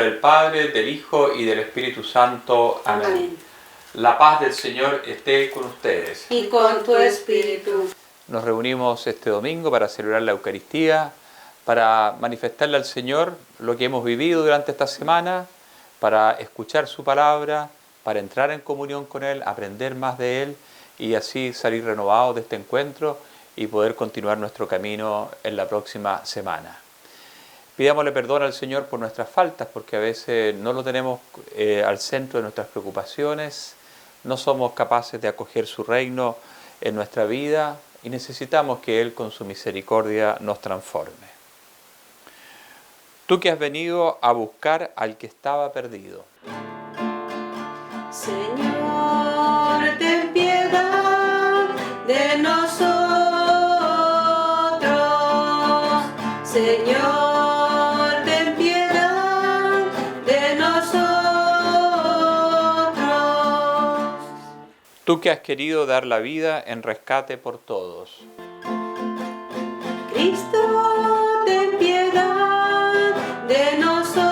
nombre del Padre, del Hijo y del Espíritu Santo. Amén. Amén. La paz del Señor esté con ustedes. Y con tu espíritu. Nos reunimos este domingo para celebrar la Eucaristía, para manifestarle al Señor lo que hemos vivido durante esta semana, para escuchar su palabra, para entrar en comunión con Él, aprender más de Él y así salir renovados de este encuentro y poder continuar nuestro camino en la próxima semana. Pidámosle perdón al Señor por nuestras faltas, porque a veces no lo tenemos al centro de nuestras preocupaciones, no somos capaces de acoger su reino en nuestra vida y necesitamos que Él con su misericordia nos transforme. Tú que has venido a buscar al que estaba perdido. Señor, ten piedad de nosotros. Señor, ten piedad de nosotros. Tú que has querido dar la vida en rescate por todos. Cristo, ten piedad de nosotros.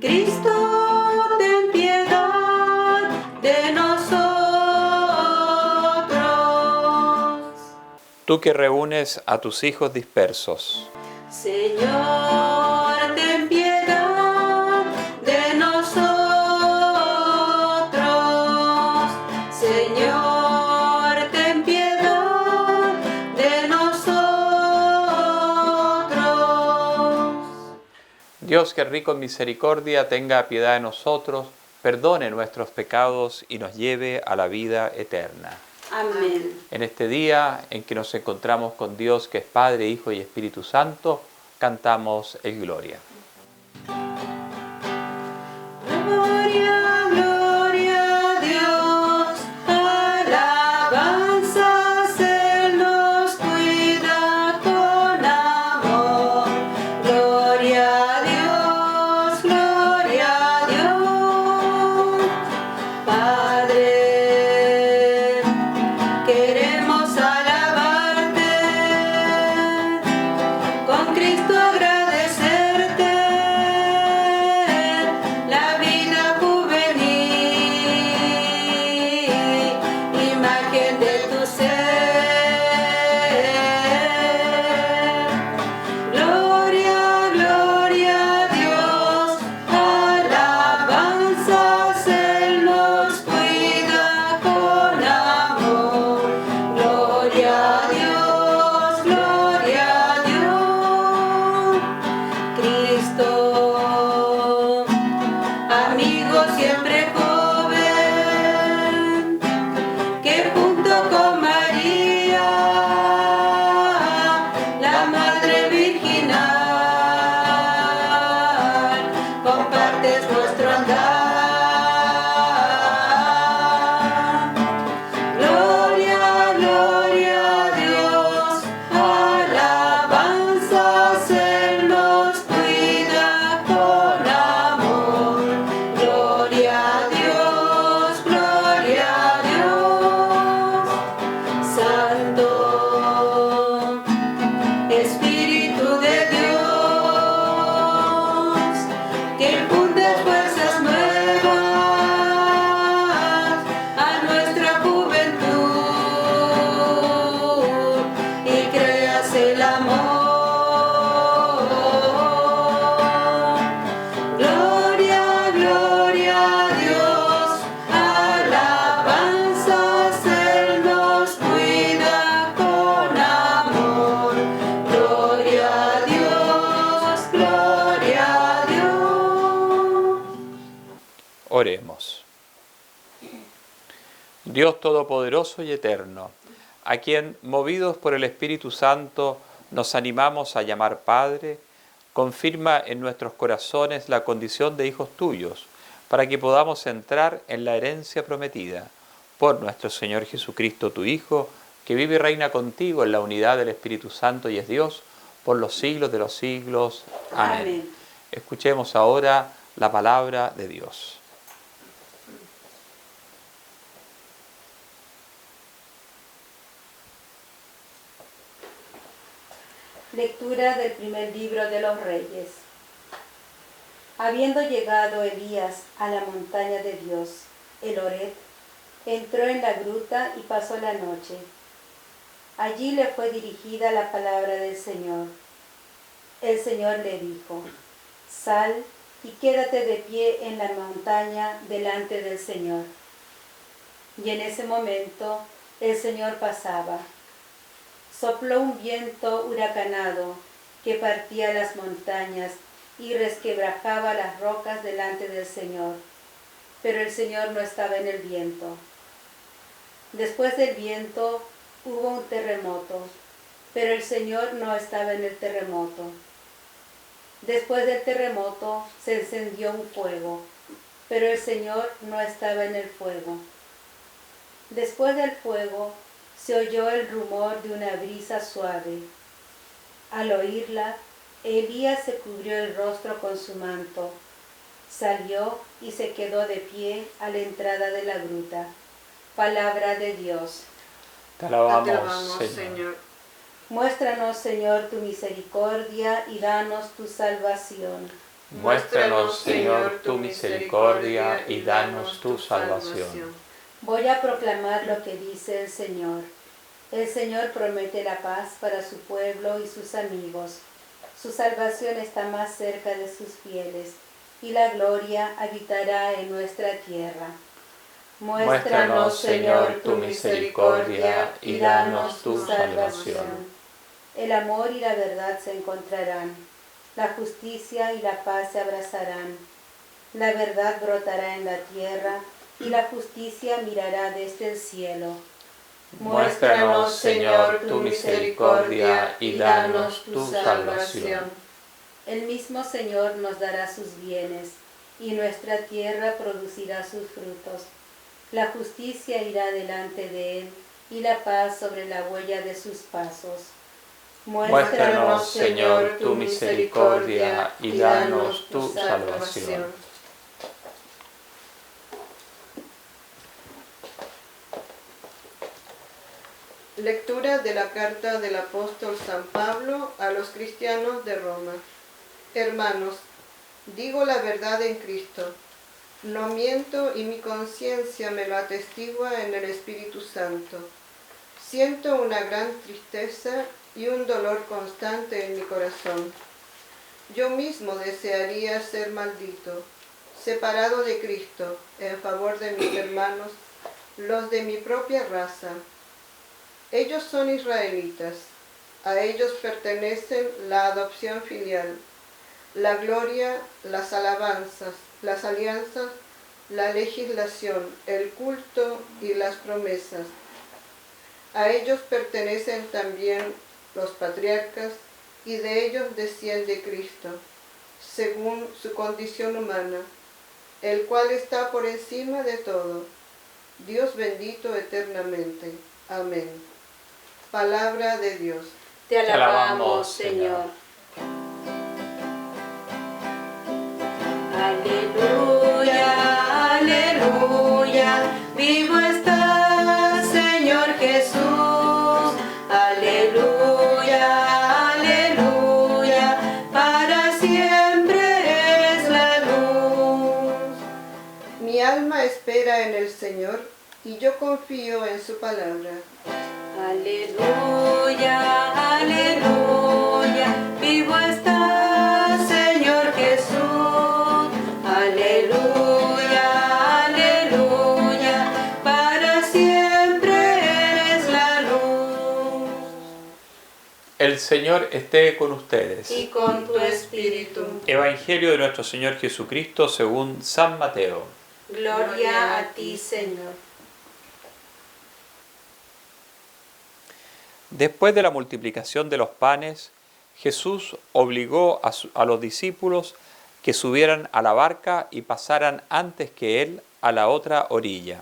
Cristo, ten piedad de nosotros. Tú que reúnes a tus hijos dispersos. Señor, ten piedad de nosotros. Señor, ten piedad de nosotros. Dios que rico en misericordia tenga piedad de nosotros, perdone nuestros pecados y nos lleve a la vida eterna. Amén. En este día en que nos encontramos con Dios, que es Padre, Hijo y Espíritu Santo, cantamos el Gloria. Gloria, gloria a Dios, alabanzas, Él nos cuida con amor. Gloria a Dios, gloria a Dios. Padre, queremos alabarte, con Cristo agradecerte la vida juvenil, imagen de tu ser. Gloria, gloria a Dios, alabanzas, Él nos cuida con amor. Gloria a Dios, gloria a Dios. Cristo, amigo siempre joven, que junto con María, la Madre Virginal, compartes nuestro andar. Gloria, gloria a Dios, alabanzas, Él nos cuida con amor. Gloria a Dios, gloria a Dios. Santo Espíritu de Dios, que infundes fuerzas nuevas a nuestra juventud y creas el amor. Gloria, gloria a Dios, alabanzas, Él nos cuida con amor. Gloria a Dios, gloria a Dios. Oremos. Dios Todopoderoso y Eterno, a quien, movidos por el Espíritu Santo, nos animamos a llamar Padre, confirma en nuestros corazones la condición de hijos tuyos, para que podamos entrar en la herencia prometida. Por nuestro Señor Jesucristo, tu Hijo, que vive y reina contigo en la unidad del Espíritu Santo y es Dios, por los siglos de los siglos. Amén. Amén. Escuchemos ahora la palabra de Dios. Lectura del primer libro de los Reyes. Habiendo llegado Elías a la montaña de Dios, el Horeb, entró en la gruta y pasó la noche. Allí le fue dirigida la palabra del Señor. El Señor le dijo: sal y quédate de pie en la montaña delante del Señor. Y en ese momento el Señor pasaba. Sopló un viento huracanado que partía las montañas y resquebrajaba las rocas delante del Señor. Pero el Señor no estaba en el viento. Después del viento hubo un terremoto, pero el Señor no estaba en el terremoto. Después del terremoto se encendió un fuego, pero el Señor no estaba en el fuego. Después del fuego se oyó el rumor de una brisa suave. Al oírla, Elías se cubrió el rostro con su manto, salió y se quedó de pie a la entrada de la gruta. Palabra de Dios. Te alabamos, Señor. Muéstranos, Señor, tu misericordia y danos tu salvación. Muéstranos, Señor, tu misericordia y danos tu salvación. Voy a proclamar lo que dice el Señor. El Señor promete la paz para su pueblo y sus amigos. Su salvación está más cerca de sus fieles, y la gloria habitará en nuestra tierra. Muéstranos, Señor, tu misericordia y danos tu salvación. El amor y la verdad se encontrarán, la justicia y la paz se abrazarán. La verdad brotará en la tierra y la justicia mirará desde el cielo. Muéstranos, Señor, tu misericordia y danos tu salvación. El mismo Señor nos dará sus bienes, y nuestra tierra producirá sus frutos. La justicia irá delante de él, y la paz sobre la huella de sus pasos. Muéstranos, Señor, tu misericordia y danos tu salvación. Lectura de la carta del apóstol San Pablo a los cristianos de Roma. Hermanos, digo la verdad en Cristo. No miento y mi conciencia me lo atestigua en el Espíritu Santo. Siento una gran tristeza y un dolor constante en mi corazón. Yo mismo desearía ser maldito, separado de Cristo, en favor de mis hermanos, los de mi propia raza. Ellos son israelitas, a ellos pertenecen la adopción filial, la gloria, las alabanzas, las alianzas, la legislación, el culto y las promesas. A ellos pertenecen también los patriarcas, y de ellos desciende Cristo, según su condición humana, el cual está por encima de todo, Dios bendito eternamente. Amén. Palabra de Dios. Te alabamos, Señor. Aleluya, aleluya, vivo estás, Señor Jesús. Aleluya, aleluya, para siempre es la luz. Mi alma espera en el Señor, y yo confío en su palabra. Aleluya, aleluya, vivo estás, Señor Jesús. Aleluya, aleluya, para siempre es la luz. El Señor esté con ustedes. Y con tu espíritu. Evangelio de nuestro Señor Jesucristo según San Mateo. Gloria a ti, Señor. Después de la multiplicación de los panes, Jesús obligó a los discípulos que subieran a la barca y pasaran antes que él a la otra orilla,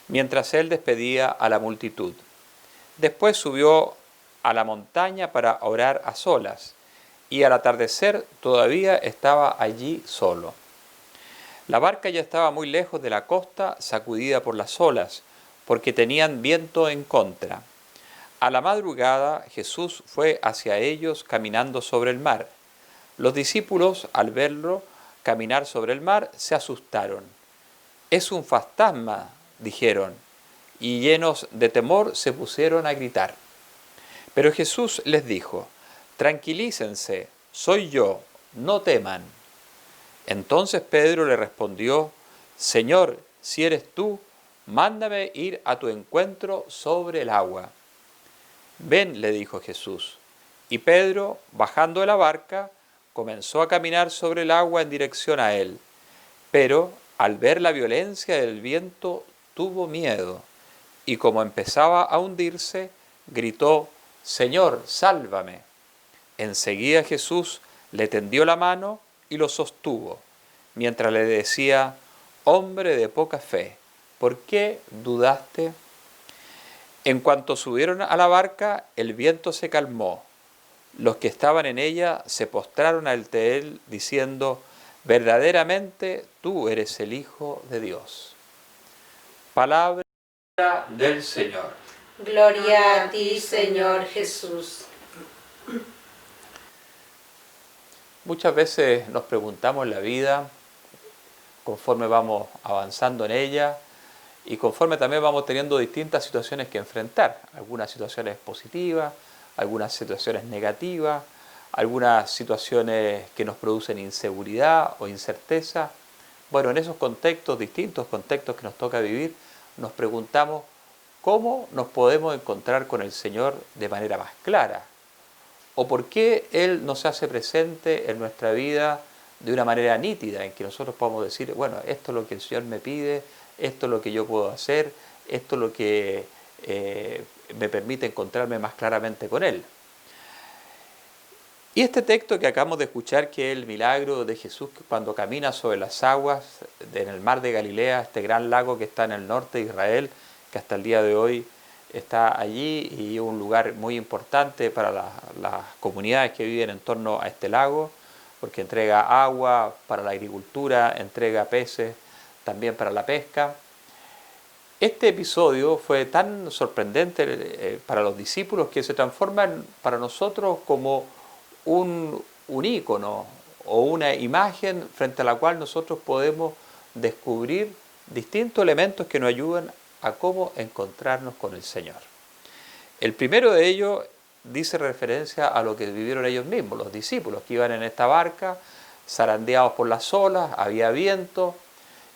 mientras él despedía a la multitud. Después subió a la montaña para orar a solas, y al atardecer todavía estaba allí solo. La barca ya estaba muy lejos de la costa, sacudida por las olas, porque tenían viento en contra. A la madrugada Jesús fue hacia ellos caminando sobre el mar. Los discípulos, al verlo caminar sobre el mar, se asustaron. «Es un fantasma», dijeron, y llenos de temor se pusieron a gritar. Pero Jesús les dijo: «Tranquilícense, soy yo, no teman». Entonces Pedro le respondió: «Señor, si eres tú, mándame ir a tu encuentro sobre el agua». «Ven», le dijo Jesús. Y Pedro, bajando de la barca, comenzó a caminar sobre el agua en dirección a él. Pero, al ver la violencia del viento, tuvo miedo, y como empezaba a hundirse, gritó: «Señor, sálvame». Enseguida Jesús le tendió la mano y lo sostuvo, mientras le decía: «Hombre de poca fe, ¿por qué dudaste?». En cuanto subieron a la barca, el viento se calmó. Los que estaban en ella se postraron ante él, diciendo: «Verdaderamente tú eres el Hijo de Dios». Palabra del Señor. Gloria a ti, Señor Jesús. Muchas veces nos preguntamos en la vida, conforme vamos avanzando en ella, y conforme también vamos teniendo distintas situaciones que enfrentar, algunas situaciones positivas, algunas situaciones negativas, algunas situaciones que nos producen inseguridad o incerteza. Bueno, en esos contextos, distintos contextos que nos toca vivir, nos preguntamos cómo nos podemos encontrar con el Señor de manera más clara, o por qué Él nos hace presente en nuestra vida de una manera nítida, en que nosotros podamos decir: bueno, esto es lo que el Señor me pide, esto es lo que yo puedo hacer, esto es lo que me permite encontrarme más claramente con Él. Y este texto que acabamos de escuchar, que es el milagro de Jesús cuando camina sobre las aguas en el mar de Galilea, este gran lago que está en el norte de Israel, que hasta el día de hoy está allí y es un lugar muy importante para las comunidades que viven en torno a este lago, porque entrega agua para la agricultura, entrega peces también para la pesca. Este episodio fue tan sorprendente para los discípulos que se transforma para nosotros como un ícono o una imagen frente a la cual nosotros podemos descubrir distintos elementos que nos ayudan a cómo encontrarnos con el Señor. El primero de ellos dice referencia a lo que vivieron ellos mismos, los discípulos que iban en esta barca, zarandeados por las olas, había viento,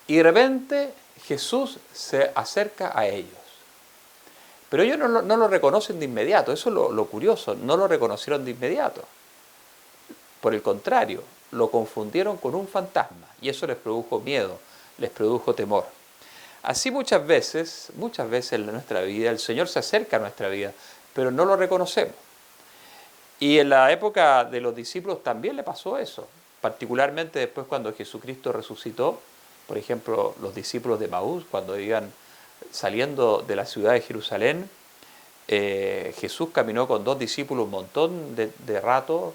y de repente Jesús se acerca a ellos. Pero ellos no lo reconocen de inmediato, eso es lo curioso, no lo reconocieron de inmediato. Por el contrario, lo confundieron con un fantasma, y eso les produjo miedo, les produjo temor. Así muchas veces en nuestra vida, el Señor se acerca a nuestra vida, pero no lo reconocemos. Y en la época de los discípulos también le pasó eso, particularmente después cuando Jesucristo resucitó. Por ejemplo, los discípulos de Maús, cuando iban saliendo de la ciudad de Jerusalén, Jesús caminó con dos discípulos un montón de rato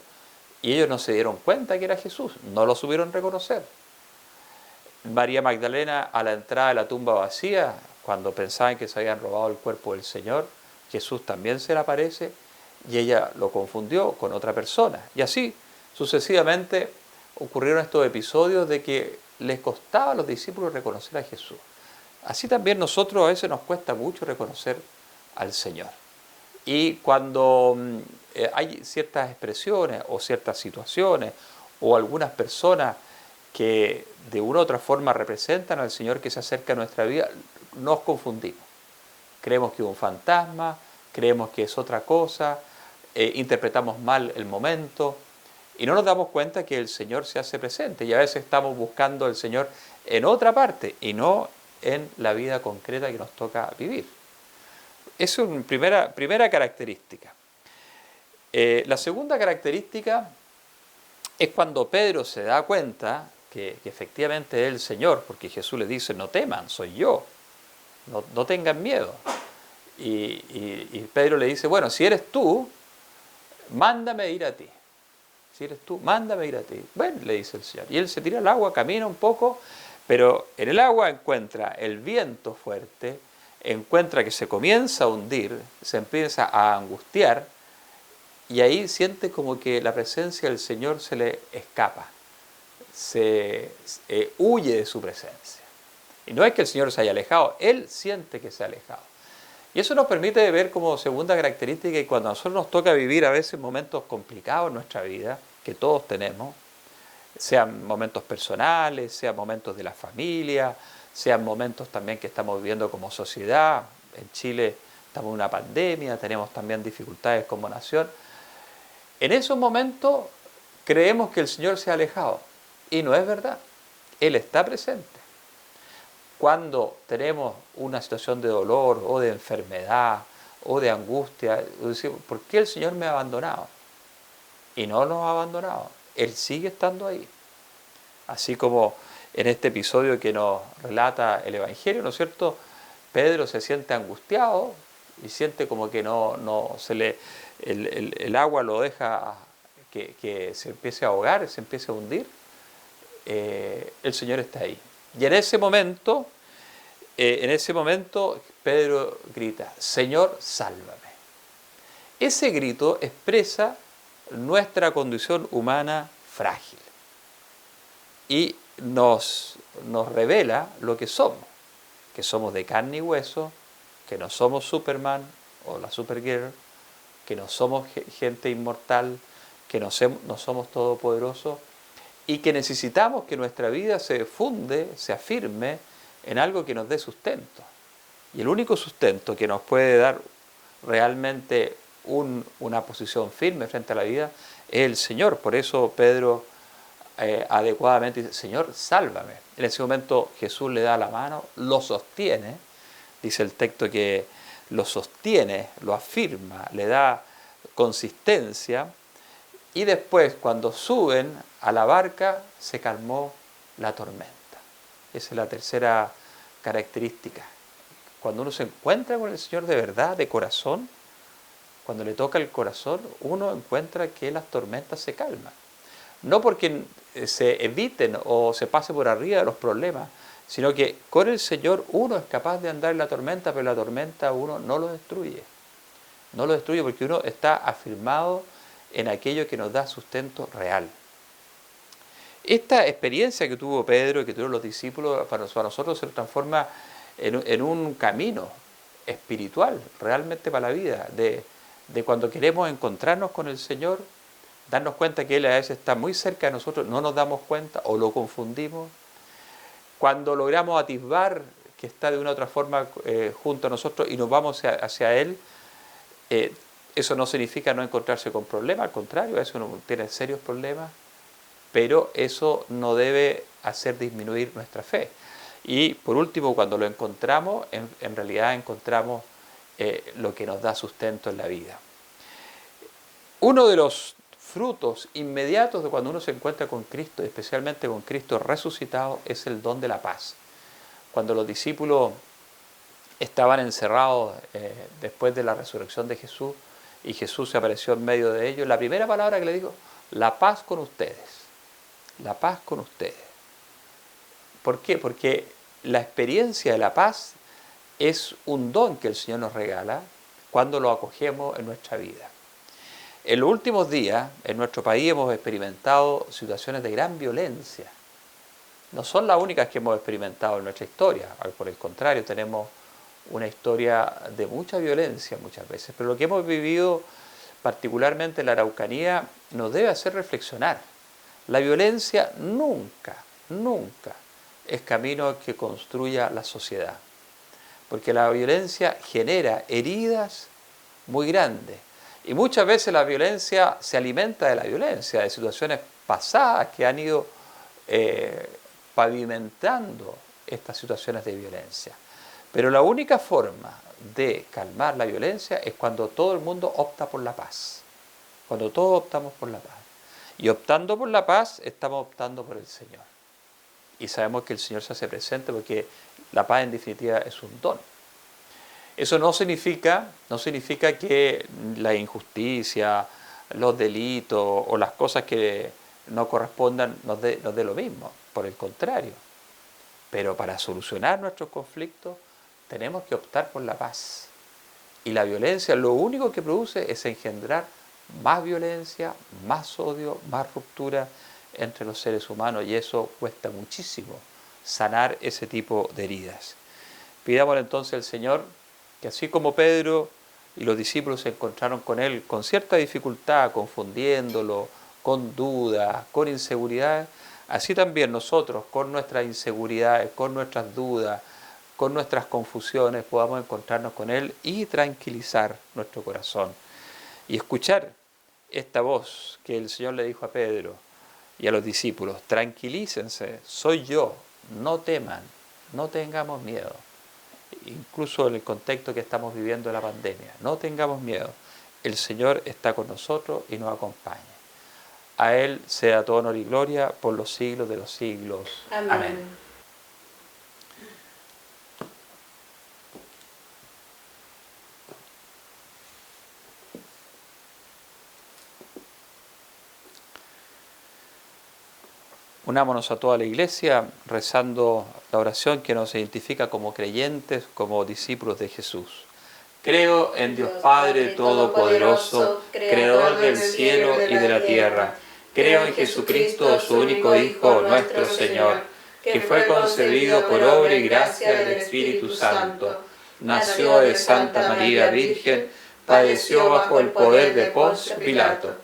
y ellos no se dieron cuenta que era Jesús, no lo supieron reconocer. María Magdalena, a la entrada de la tumba vacía, cuando pensaban que se habían robado el cuerpo del Señor, Jesús también se le aparece y ella lo confundió con otra persona. Y así sucesivamente ocurrieron estos episodios de que les costaba a los discípulos reconocer a Jesús. Así también nosotros a veces nos cuesta mucho reconocer al Señor. Y cuando hay ciertas expresiones o ciertas situaciones o algunas personas que de una u otra forma representan al Señor que se acerca a nuestra vida, nos confundimos. Creemos que es un fantasma, creemos que es otra cosa, interpretamos mal el momento y no nos damos cuenta que el Señor se hace presente, y a veces estamos buscando al Señor en otra parte y no en la vida concreta que nos toca vivir. Esa es una primera característica. La segunda característica es cuando Pedro se da cuenta que efectivamente es el Señor, porque Jesús le dice: no teman, soy yo, no tengan miedo. Y Pedro le dice: bueno, si eres tú, mándame ir a ti. Si eres tú, mándame ir a ti. Bueno, le dice el Señor. Y él se tira al agua, camina un poco, pero en el agua encuentra el viento fuerte, encuentra que se comienza a hundir, se empieza a angustiar, y ahí siente como que la presencia del Señor se le escapa, huye de su presencia. Y no es que el Señor se haya alejado, Él siente que se ha alejado. Y eso nos permite ver como segunda característica que cuando a nosotros nos toca vivir a veces momentos complicados en nuestra vida, que todos tenemos, sean momentos personales, sean momentos de la familia, sean momentos también que estamos viviendo como sociedad. En Chile estamos en una pandemia, tenemos también dificultades como nación. En esos momentos creemos que el Señor se ha alejado y no es verdad. Él está presente. Cuando tenemos una situación de dolor o de enfermedad o de angustia, decimos, ¿por qué el Señor me ha abandonado? Y no nos ha abandonado. Él sigue estando ahí. Así como en este episodio que nos relata el Evangelio, ¿no es cierto? Pedro se siente angustiado y siente como que no se le el agua lo deja que se empiece a ahogar, se empiece a hundir. El Señor está ahí. Y en ese momento Pedro grita, Señor, sálvame. Ese grito expresa nuestra condición humana frágil y nos revela lo que somos de carne y hueso, que no somos Superman o la Supergirl, que no somos gente inmortal, que no somos todopoderosos y que necesitamos que nuestra vida se funde, se afirme en algo que nos dé sustento. Y el único sustento que nos puede dar realmente una posición firme frente a la vida es el Señor. Por eso Pedro adecuadamente dice, Señor, sálvame. En ese momento Jesús le da la mano, lo sostiene, dice el texto que lo sostiene, lo afirma, le da consistencia, y después cuando suben a la barca se calmó la tormenta. Esa es la tercera característica. Cuando uno se encuentra con el Señor de verdad, de corazón, cuando le toca el corazón, uno encuentra que las tormentas se calman. No porque se eviten o se pase por arriba de los problemas, sino que con el Señor uno es capaz de andar en la tormenta, pero la tormenta uno no lo destruye. No lo destruye porque uno está afirmado en aquello que nos da sustento real. Esta experiencia que tuvo Pedro y que tuvieron los discípulos, para nosotros se transforma en un camino espiritual, realmente para la vida, de cuando queremos encontrarnos con el Señor, darnos cuenta que Él a veces está muy cerca de nosotros, no nos damos cuenta o lo confundimos. Cuando logramos atisbar que está de una u otra forma junto a nosotros y nos vamos hacia Él, eso no significa no encontrarse con problemas, al contrario, a veces uno tiene serios problemas, pero eso no debe hacer disminuir nuestra fe. Y por último, cuando lo encontramos, en realidad encontramos lo que nos da sustento en la vida. Uno de los frutos inmediatos de cuando uno se encuentra con Cristo, especialmente con Cristo resucitado, es el don de la paz. Cuando los discípulos estaban encerrados después de la resurrección de Jesús y Jesús se apareció en medio de ellos, la primera palabra que le dijo, la paz con ustedes. La paz con ustedes. ¿Por qué? Porque la experiencia de la paz es un don que el Señor nos regala cuando lo acogemos en nuestra vida. En los últimos días, en nuestro país hemos experimentado situaciones de gran violencia. No son las únicas que hemos experimentado en nuestra historia, por el contrario, tenemos una historia de mucha violencia muchas veces, pero lo que hemos vivido, particularmente en la Araucanía, nos debe hacer reflexionar. La violencia nunca es camino que construya la sociedad, porque la violencia genera heridas muy grandes y muchas veces la violencia se alimenta de la violencia, de situaciones pasadas que han ido pavimentando estas situaciones de violencia. Pero la única forma de calmar la violencia es cuando todo el mundo opta por la paz, cuando todos optamos por la paz. Y optando por la paz, estamos optando por el Señor. Y sabemos que el Señor se hace presente porque la paz en definitiva es un don. Eso no significa que la injusticia, los delitos o las cosas que no correspondan nos dé lo mismo. Por el contrario. Pero para solucionar nuestros conflictos tenemos que optar por la paz. Y la violencia lo único que produce es engendrar más violencia, más odio, más ruptura entre los seres humanos, y eso cuesta muchísimo sanar ese tipo de heridas. Pidámosle entonces al Señor que así como Pedro y los discípulos se encontraron con Él con cierta dificultad, confundiéndolo, con dudas, con inseguridades, así también nosotros con nuestras inseguridades, con nuestras dudas, con nuestras confusiones, podamos encontrarnos con Él y tranquilizar nuestro corazón. Y escuchar esta voz que el Señor le dijo a Pedro y a los discípulos: tranquilícense, soy yo, no teman, no tengamos miedo. Incluso en el contexto que estamos viviendo de la pandemia, no tengamos miedo, el Señor está con nosotros y nos acompaña. A Él sea todo honor y gloria por los siglos de los siglos. Amén. Amén. Unámonos a toda la Iglesia rezando la oración que nos identifica como creyentes, como discípulos de Jesús. Creo en Dios Padre Todopoderoso, Creador del cielo y de la tierra. Creo en Jesucristo, su único Hijo, nuestro Señor, que fue concebido por obra y gracia del Espíritu Santo. Nació de Santa María Virgen, padeció bajo el poder de Poncio Pilato.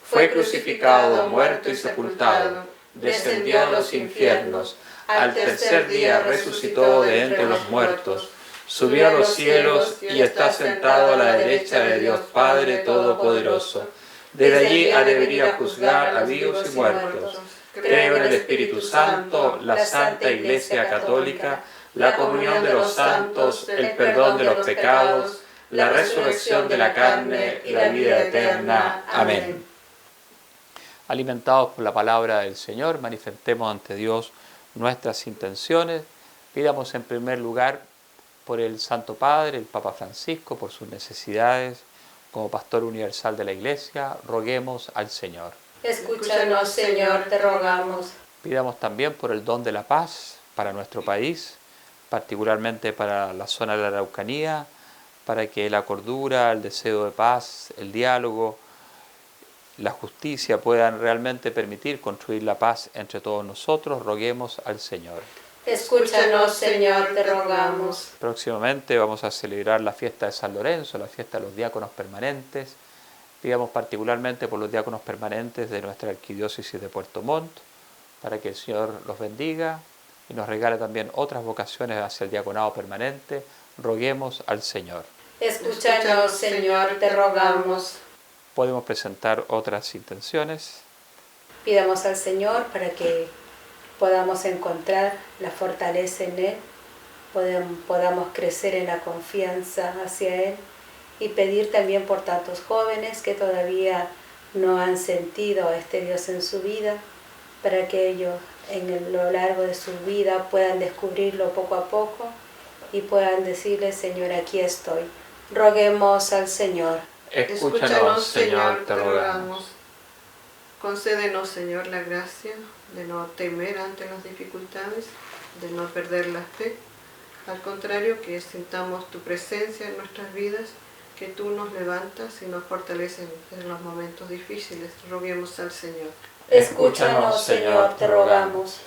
Fue crucificado, muerto y sepultado. Descendió a los infiernos, al tercer día resucitó de entre los muertos, subió a los cielos y está sentado a la derecha de Dios Padre Todopoderoso. Desde allí ha de venir a juzgar a vivos y muertos. Creo en el Espíritu Santo, la Santa Iglesia Católica, la comunión de los santos, el perdón de los pecados, la resurrección de la carne y la vida eterna. Amén. Alimentados por la palabra del Señor, manifestemos ante Dios nuestras intenciones. Pidamos en primer lugar por el Santo Padre, el Papa Francisco, por sus necesidades. Como pastor universal de la Iglesia, roguemos al Señor. Escúchanos, Señor, te rogamos. Pidamos también por el don de la paz para nuestro país, particularmente para la zona de la Araucanía, para que la cordura, el deseo de paz, el diálogo, la justicia puedan realmente permitir construir la paz entre todos nosotros. Roguemos al Señor. Escúchanos, Señor, te rogamos. Próximamente vamos a celebrar la fiesta de San Lorenzo, la fiesta de los diáconos permanentes. Pidamos particularmente por los diáconos permanentes de nuestra arquidiócesis de Puerto Montt, para que el Señor los bendiga y nos regale también otras vocaciones hacia el diaconado permanente. Roguemos al Señor. Escúchanos, Señor, te rogamos. Podemos presentar otras intenciones. Pidamos al Señor para que podamos encontrar la fortaleza en Él, podamos crecer en la confianza hacia Él y pedir también por tantos jóvenes que todavía no han sentido a este Dios en su vida, para que ellos en lo largo de su vida puedan descubrirlo poco a poco y puedan decirle: Señor, aquí estoy. Roguemos al Señor. Escúchanos, Señor, te rogamos. Concédenos, Señor, la gracia de no temer ante las dificultades, de no perder la fe. Al contrario, que sintamos tu presencia en nuestras vidas, que tú nos levantas y nos fortaleces en los momentos difíciles. Roguemos al Señor. Escúchanos, Señor, te rogamos.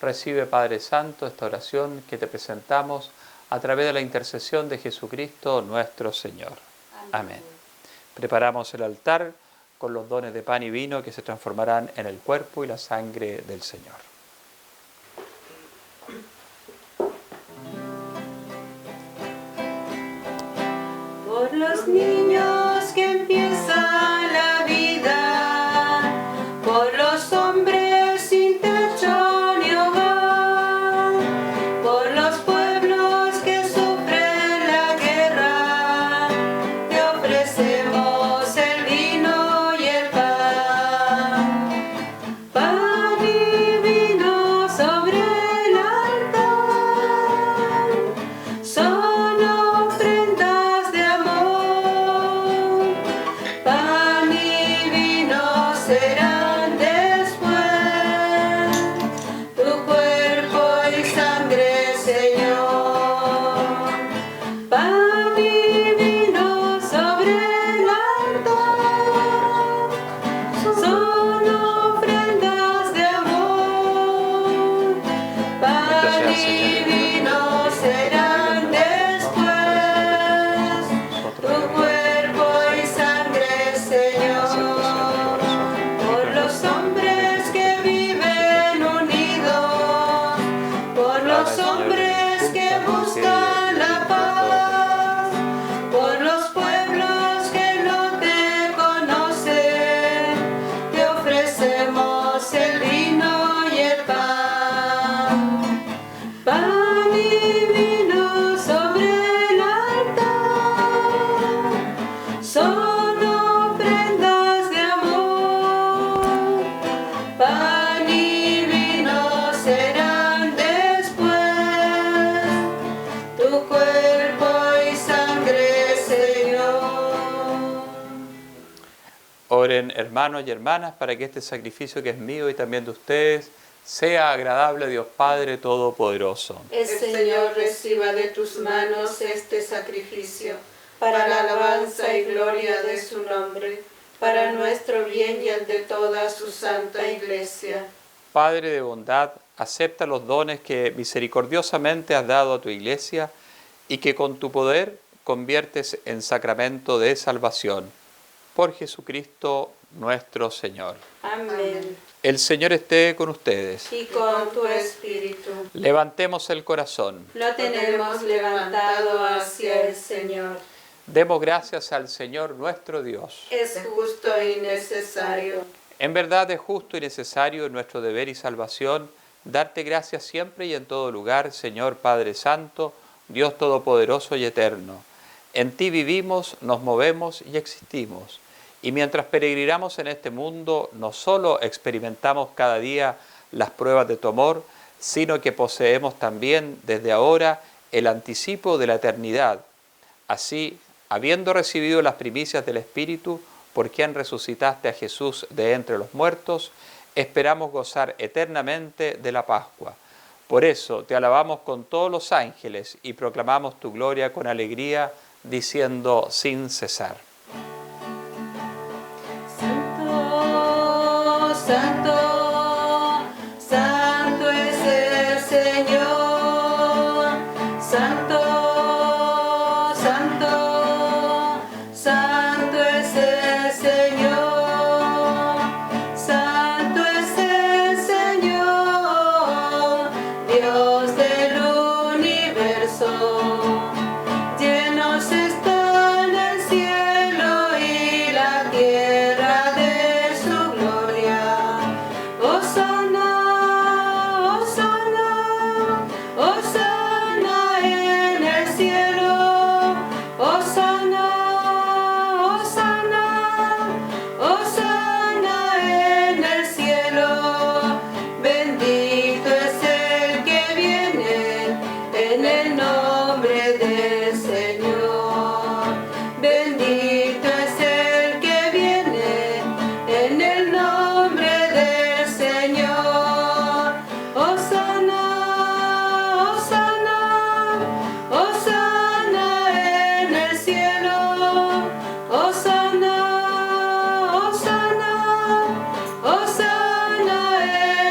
Recibe, Padre Santo, esta oración que te presentamos a través de la intercesión de Jesucristo nuestro Señor. Amén. Preparamos el altar con los dones de pan y vino que se transformarán en el cuerpo y la sangre del Señor. Por los niños que empiezan la vida, por los hombres sin techo ni hogar, por los pueblos que sufren la guerra, te ofrecemos el vino y el pan. Pan y vino sobre el altar son ofrendas de amor. señal y vino serán después tu cuerpo y sangre, Señor, por los hombres que viven unidos, por los hombres que buscan la paz, por los pueblos que no te conocen, te ofrecemos el vino y el pan. Pan y vino sobre el altar son ofrendas de amor. Pan y vino serán después tu cuerpo y sangre, Señor. Oren, hermanos y hermanas, para que este sacrificio que es mío y también de ustedes sea agradable a Dios Padre Todopoderoso. El Señor reciba de tus manos este sacrificio para la alabanza y gloria de su nombre, para nuestro bien y el de toda su santa Iglesia. Padre de bondad, acepta los dones que misericordiosamente has dado a tu Iglesia y que con tu poder conviertes en sacramento de salvación. Por Jesucristo nuestro Señor. Amén. El Señor esté con ustedes. Y con tu espíritu. Levantemos el corazón. Lo tenemos levantado hacia el Señor. Demos gracias al Señor nuestro Dios. Es justo y necesario. En verdad es justo y necesario en nuestro deber y salvación darte gracias siempre y en todo lugar, Señor Padre Santo, Dios Todopoderoso y Eterno. En ti vivimos, nos movemos y existimos. Y mientras peregrinamos en este mundo, no solo experimentamos cada día las pruebas de tu amor, sino que poseemos también desde ahora el anticipo de la eternidad. Así, habiendo recibido las primicias del Espíritu, por quien resucitaste a Jesús de entre los muertos, esperamos gozar eternamente de la Pascua. Por eso te alabamos con todos los ángeles y proclamamos tu gloria con alegría, diciendo sin cesar. Santo, santo, santo es el Señor. Santo, santo, santo es el Señor. Santo es el Señor, Dios del universo. Llenos están el cielo y la tierra de su gloria. Hosana, hosana, hosana en el cielo. Hosana, hosana, hosana en el cielo. Bendito es el que viene en el nombre del Señor. Bendito es el que viene en el nombre del Señor. Hosana, hosana, hosana en el cielo. Hosana, hosana, hosana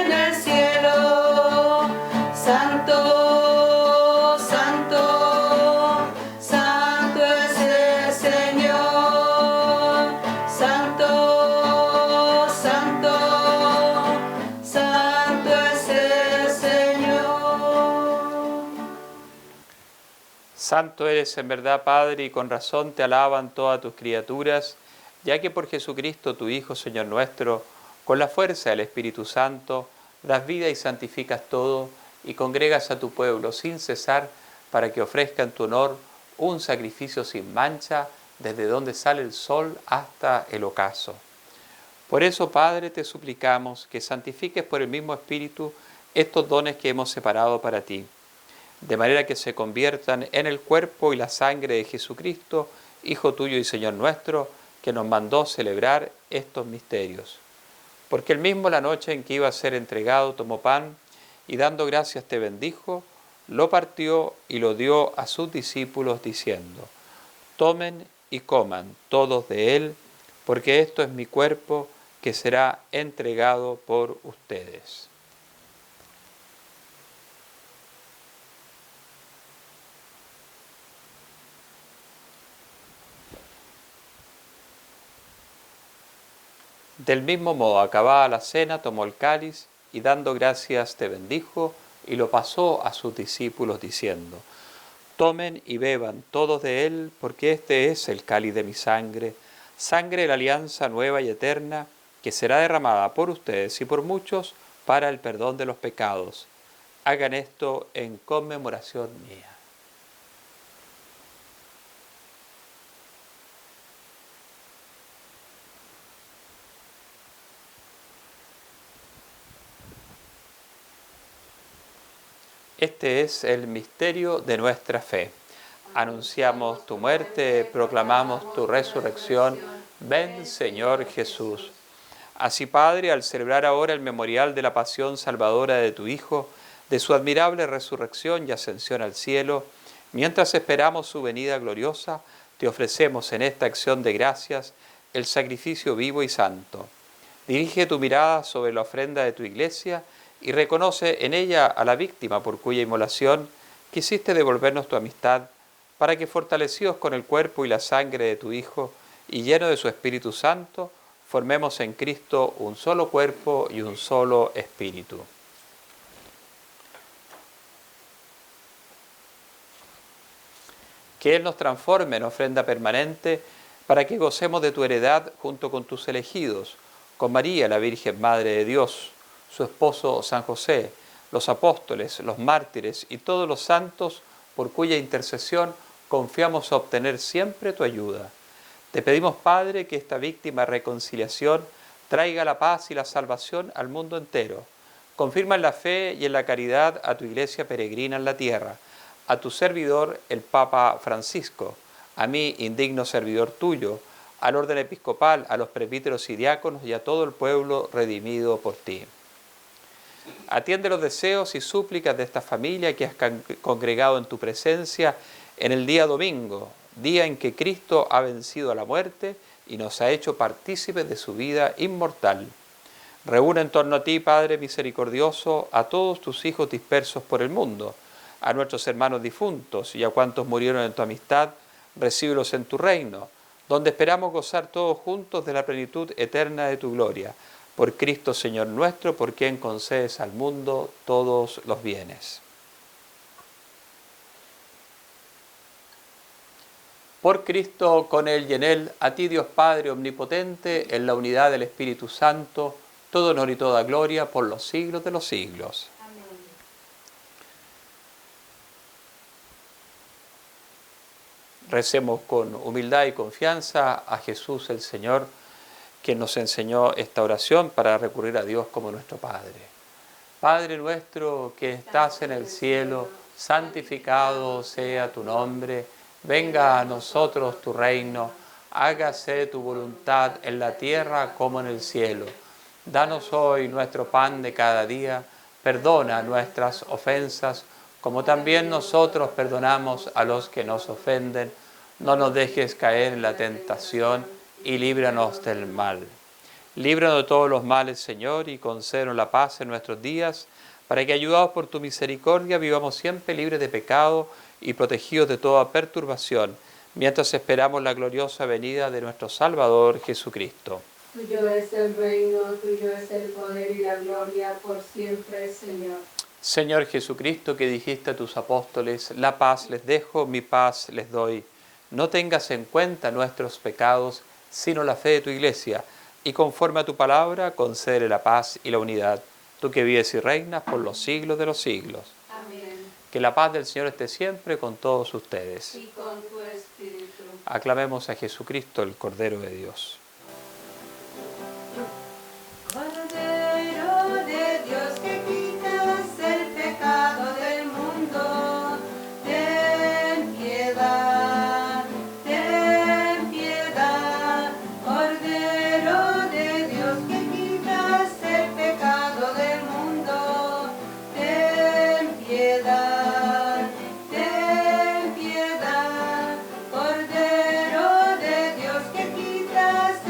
en el cielo. Santo, santo, santo es el Señor. Santo, santo, santo es el Señor. Santo eres en verdad, Padre, y con razón te alaban todas tus criaturas, ya que por Jesucristo, tu Hijo, Señor nuestro, con la fuerza del Espíritu Santo, das vida y santificas todo, y congregas a tu pueblo sin cesar, para que ofrezca en tu honor un sacrificio sin mancha, desde donde sale el sol hasta el ocaso. Por eso, Padre, te suplicamos que santifiques por el mismo Espíritu estos dones que hemos separado para ti, de manera que se conviertan en el cuerpo y la sangre de Jesucristo, Hijo tuyo y Señor nuestro, que nos mandó celebrar estos misterios. Porque él mismo, la noche en que iba a ser entregado, tomó pan y dando gracias te bendijo, lo partió y lo dio a sus discípulos diciendo: tomen y coman todos de él, porque esto es mi cuerpo que será entregado por ustedes. Del mismo modo, acabada la cena, tomó el cáliz y dando gracias te bendijo y lo pasó a sus discípulos diciendo: Tomen y beban todos de él, porque este es el cáliz de mi sangre, sangre de la alianza nueva y eterna, que será derramada por ustedes y por muchos para el perdón de los pecados. Hagan esto en conmemoración mía. Este es el misterio de nuestra fe. Anunciamos tu muerte, proclamamos tu resurrección. Ven, Señor Jesús. Así, Padre, al celebrar ahora el memorial de la pasión salvadora de tu Hijo, de su admirable resurrección y ascensión al cielo, mientras esperamos su venida gloriosa, te ofrecemos en esta acción de gracias el sacrificio vivo y santo. Dirige tu mirada sobre la ofrenda de tu Iglesia y reconoce en ella a la víctima por cuya inmolación quisiste devolvernos tu amistad, para que, fortalecidos con el cuerpo y la sangre de tu Hijo y lleno de su Espíritu Santo, formemos en Cristo un solo cuerpo y un solo espíritu. Que Él nos transforme en ofrenda permanente para que gocemos de tu heredad junto con tus elegidos, con María, la Virgen Madre de Dios, su esposo San José, los apóstoles, los mártires y todos los santos por cuya intercesión confiamos obtener siempre tu ayuda. Te pedimos, Padre, que esta víctima reconciliación traiga la paz y la salvación al mundo entero. Confirma en la fe y en la caridad a tu Iglesia peregrina en la tierra, a tu servidor, el Papa Francisco, a mí, indigno servidor tuyo, al orden episcopal, a los presbíteros y diáconos y a todo el pueblo redimido por ti. Atiende los deseos y súplicas de esta familia que has congregado en tu presencia en el día domingo, día en que Cristo ha vencido a la muerte y nos ha hecho partícipes de su vida inmortal. Reúne en torno a ti, Padre misericordioso, a todos tus hijos dispersos por el mundo, a nuestros hermanos difuntos y a cuantos murieron en tu amistad, recíbelos en tu reino, donde esperamos gozar todos juntos de la plenitud eterna de tu gloria. Por Cristo Señor nuestro, por quien concedes al mundo todos los bienes. Por Cristo, con Él y en Él, a ti Dios Padre Omnipotente, en la unidad del Espíritu Santo, todo honor y toda gloria por los siglos de los siglos. Amén. Recemos con humildad y confianza a Jesús el Señor, quien nos enseñó esta oración para recurrir a Dios como nuestro Padre. Padre nuestro que estás en el cielo, santificado sea tu nombre. Venga a nosotros tu reino, hágase tu voluntad en la tierra como en el cielo. Danos hoy nuestro pan de cada día, perdona nuestras ofensas, como también nosotros perdonamos a los que nos ofenden. No nos dejes caer en la tentación y líbranos del mal. Líbranos de todos los males, Señor, y concédenos la paz en nuestros días, para que, ayudados por tu misericordia, vivamos siempre libres de pecado y protegidos de toda perturbación, mientras esperamos la gloriosa venida de nuestro Salvador Jesucristo. Tuyo es el reino, tuyo es el poder y la gloria por siempre, Señor. Señor Jesucristo, que dijiste a tus apóstoles: la paz les dejo, mi paz les doy. No tengas en cuenta nuestros pecados, sino la fe de tu Iglesia, y conforme a tu palabra, concédele la paz y la unidad, tú que vives y reinas por los siglos de los siglos. Amén. Que la paz del Señor esté siempre con todos ustedes. Y con tu espíritu. Aclamemos a Jesucristo, el Cordero de Dios. Cordero de Dios que quitas el pecado del mundo, ten piedad, ten piedad. Cordero de Dios que quitas el pecado del mundo, ten piedad, ten piedad. Cordero de Dios que quitas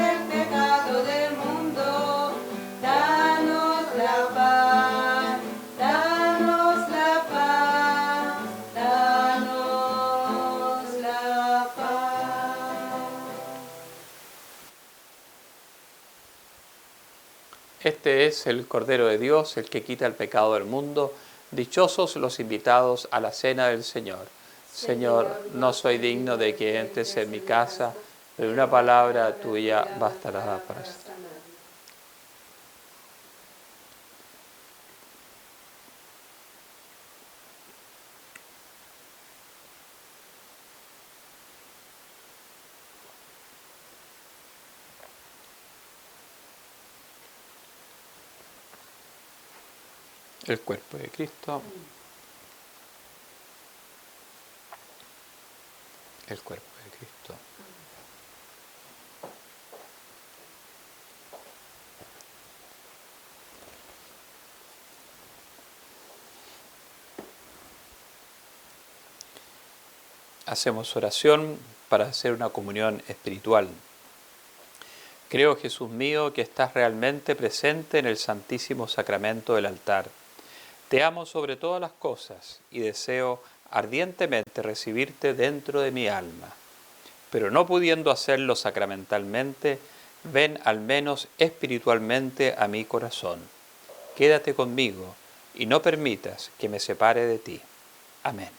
Este es el Cordero de Dios, el que quita el pecado del mundo. Dichosos los invitados a la cena del Señor. Señor, no soy digno de que entres en mi casa, pero una palabra tuya bastará para sanar. El cuerpo de Cristo. El cuerpo de Cristo. Hacemos oración para hacer una comunión espiritual. Creo, Jesús mío, que estás realmente presente en el Santísimo Sacramento del altar. Te amo sobre todas las cosas y deseo ardientemente recibirte dentro de mi alma. Pero no pudiendo hacerlo sacramentalmente, ven al menos espiritualmente a mi corazón. Quédate conmigo y no permitas que me separe de ti. Amén.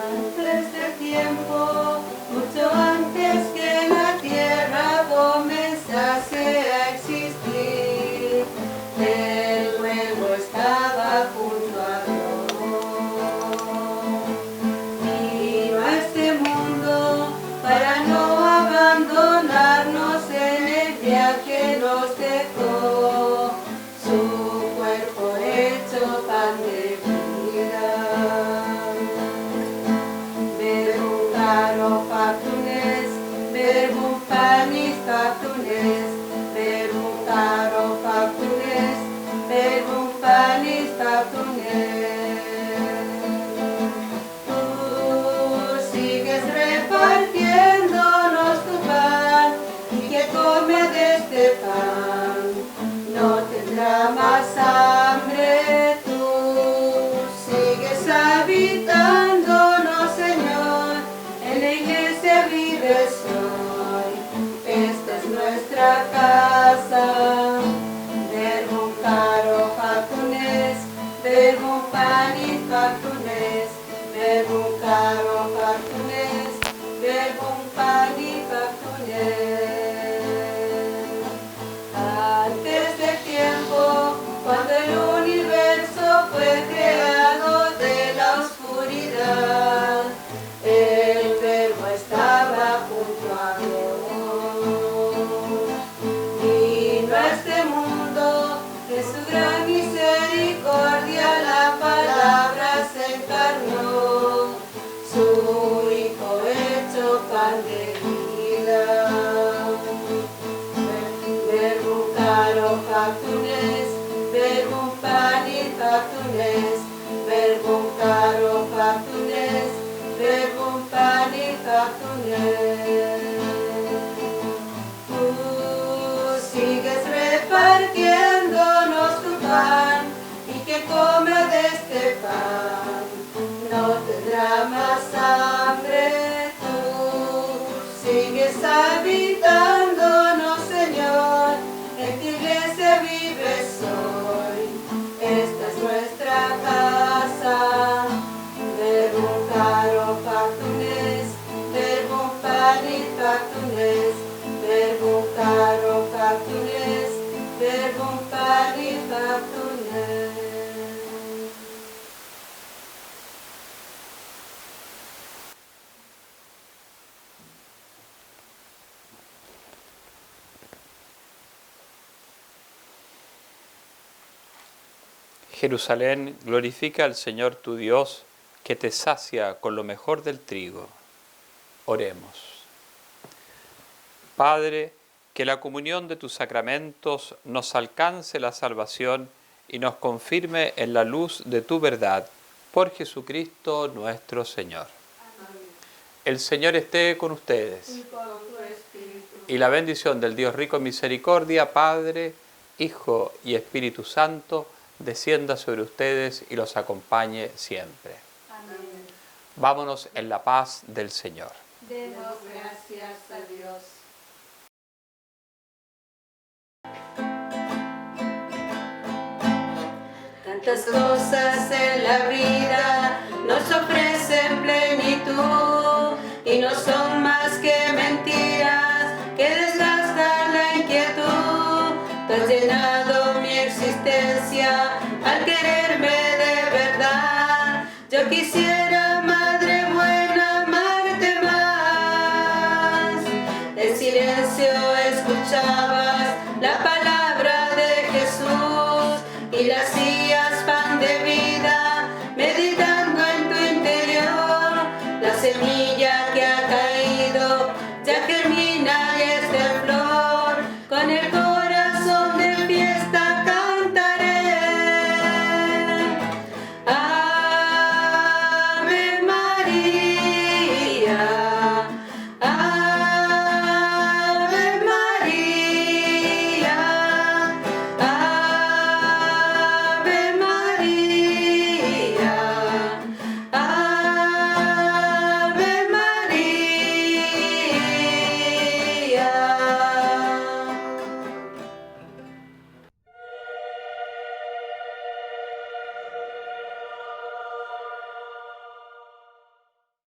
Antes del tiempo, mucho antes que la tierra comenzase a existir, el Verbo estaba junto a Dios. Vino a este mundo para no abandonarnos en el viaje, nos dejó su cuerpo hecho pan de vida. Verbum panis factunes, verbum caro factunes, verbum panis factunes. Tú sigues repartiéndonos tu pan, y que come de este pan no tendrá más hambre. Tú sigues habitándonos, Señor, en la iglesia vives hoy, esta es nuestra casa. Verbum caro factunes, verbum panis factunes, verbum caro factunes, verbum panis factunes. Antes del tiempo, cuando el universo fue creado de la oscuridad, el Verbo estaba junto a Dios. Vino a este mundo, en su gran misericordia, la palabra se encarnó, su Hijo hecho pan de vida. Verbum caro factunes, verbum panis factunes, verbum caro factunes, verbum panis factunes. Tú sigues repartiéndonos tu pan, y que come de este pan no tendrá más hambre. Tú sigues habitándonos, Señor, en tu iglesia vives hoy, esta es nuestra casa. Verbum caro factunes, verbum panis factunes, verbum caro factunes, verbum panis factunes. Jerusalén, glorifica al Señor tu Dios, que te sacia con lo mejor del trigo. Oremos. Padre, que la comunión de tus sacramentos nos alcance la salvación y nos confirme en la luz de tu verdad. Por Jesucristo nuestro Señor. El Señor esté con ustedes. Y con tu espíritu. Y la bendición del Dios rico en misericordia, Padre, Hijo y Espíritu Santo, descienda sobre ustedes y los acompañe siempre. Amén. Vámonos en la paz del Señor. Demos Gracias a Dios. Tantas cosas en la vida nos ofrecen plenitud y no son más que mentiras que desgastan la inquietud. Tú has llenado mi existencia al quererme de verdad. Yo quisiera, Madre buena, amarte más. En silencio escuchabas la palabra de Jesús y la hacías pan de vida, meditando en tu interior la semilla